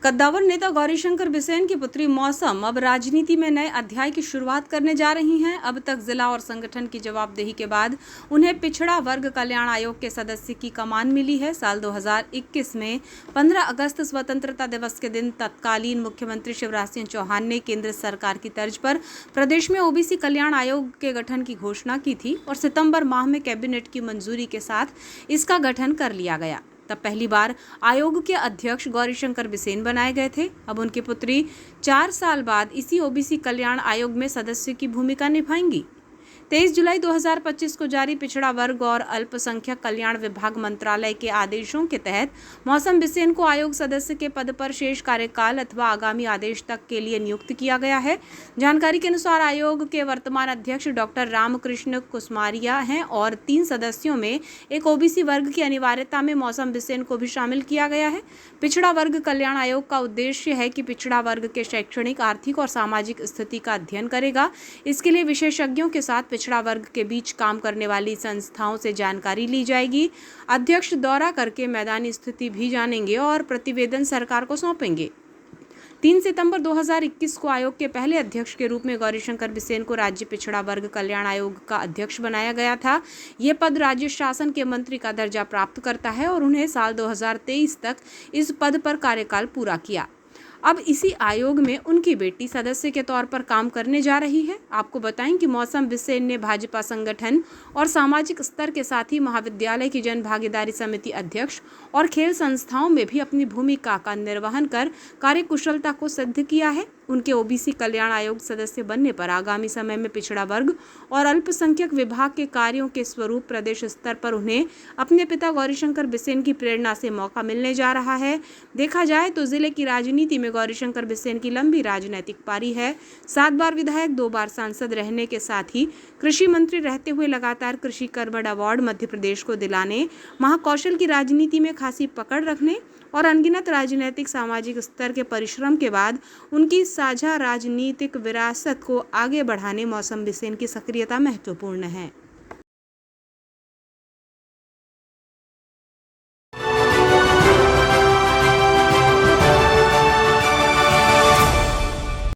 कद्दावर नेता गौरीशंकर बिसेन की पुत्री मौसम अब राजनीति में नए अध्याय की शुरुआत करने जा रही हैं। अब तक जिला और संगठन की जवाबदेही के बाद उन्हें पिछड़ा वर्ग कल्याण आयोग के सदस्य की कमान मिली है। साल 2021 में 15 अगस्त स्वतंत्रता दिवस के दिन तत्कालीन मुख्यमंत्री शिवराज सिंह चौहान ने केंद्र सरकार की तर्ज पर प्रदेश में ओबीसी कल्याण आयोग के गठन की घोषणा की थी और सितंबर माह में कैबिनेट की मंजूरी के साथ इसका गठन कर लिया गया। तब पहली बार आयोग के अध्यक्ष गौरीशंकर बिसेन बनाए गए थे। अब उनकी पुत्री 4 साल बाद इसी ओबीसी कल्याण आयोग में सदस्य की भूमिका निभाएंगी। 23 जुलाई 2025 को जारी पिछड़ा वर्ग और अल्पसंख्यक कल्याण विभाग मंत्रालय के आदेशों के तहत मौसम बिसेन को आयोग सदस्य के पद पर शेष कार्यकाल अथवा आगामी आदेश तक के लिए नियुक्त किया गया है। जानकारी के अनुसार आयोग के वर्तमान अध्यक्ष डॉक्टर रामकृष्ण कुसमारिया हैं और 3 सदस्यों में एक ओबीसी वर्ग की अनिवार्यता में मौसम बिसेन को भी शामिल किया गया है। पिछड़ा वर्ग कल्याण आयोग का उद्देश्य है कि पिछड़ा वर्ग के शैक्षणिक, आर्थिक और सामाजिक स्थिति का अध्ययन करेगा। इसके लिए विशेषज्ञों के साथ पिछड़ा वर्ग के बीच काम करने वाली संस्थाओं से जानकारी ली जाएगी। अध्यक्ष दौरा करके मैदानी स्थिति भी जानेंगे और प्रतिवेदन सरकार को सौंपेंगे। 3 सितंबर 2021 को आयोग के पहले अध्यक्ष के रूप में गौरीशंकर बिसेन को राज्य पिछड़ा वर्ग कल्याण आयोग का अध्यक्ष बनाया गया था। ये पद राज्य शासन के मंत्री का दर्जा प्राप्त करता है और उन्हें साल 2023 तक इस पद पर कार्यकाल पूरा किया। अब इसी आयोग में उनकी बेटी सदस्य के तौर पर काम करने जा रही है। आपको बताएं कि मौसम बिसेन ने भाजपा संगठन और सामाजिक स्तर के साथ ही महाविद्यालय की जन भागीदारी समिति अध्यक्ष और खेल संस्थाओं में भी अपनी भूमिका का निर्वहन कर कार्यकुशलता को सिद्ध किया है। उनके ओबीसी कल्याण आयोग सदस्य बनने पर आगामी समय में पिछड़ा वर्ग और अल्पसंख्यक विभाग के कार्यों के स्वरूप प्रदेश स्तर पर उन्हें अपने पिता गौरीशंकर बिसेन की प्रेरणा से मौका मिलने जा रहा है। देखा जाए तो जिले की राजनीति में गौरीशंकर बिसेन की लंबी राजनीतिक पारी है। 7 बार विधायक, 2 बार सांसद रहने के साथ ही कृषि मंत्री रहते हुए लगातार कृषि कर्मण अवार्ड मध्य प्रदेश को दिलाने, महाकौशल की राजनीति में खासी पकड़ रखने और अनगिनत राजनीतिक सामाजिक स्तर के परिश्रम के बाद उनकी साझा राजनीतिक विरासत को आगे बढ़ाने मौसम बिसेन की सक्रियता महत्वपूर्ण है।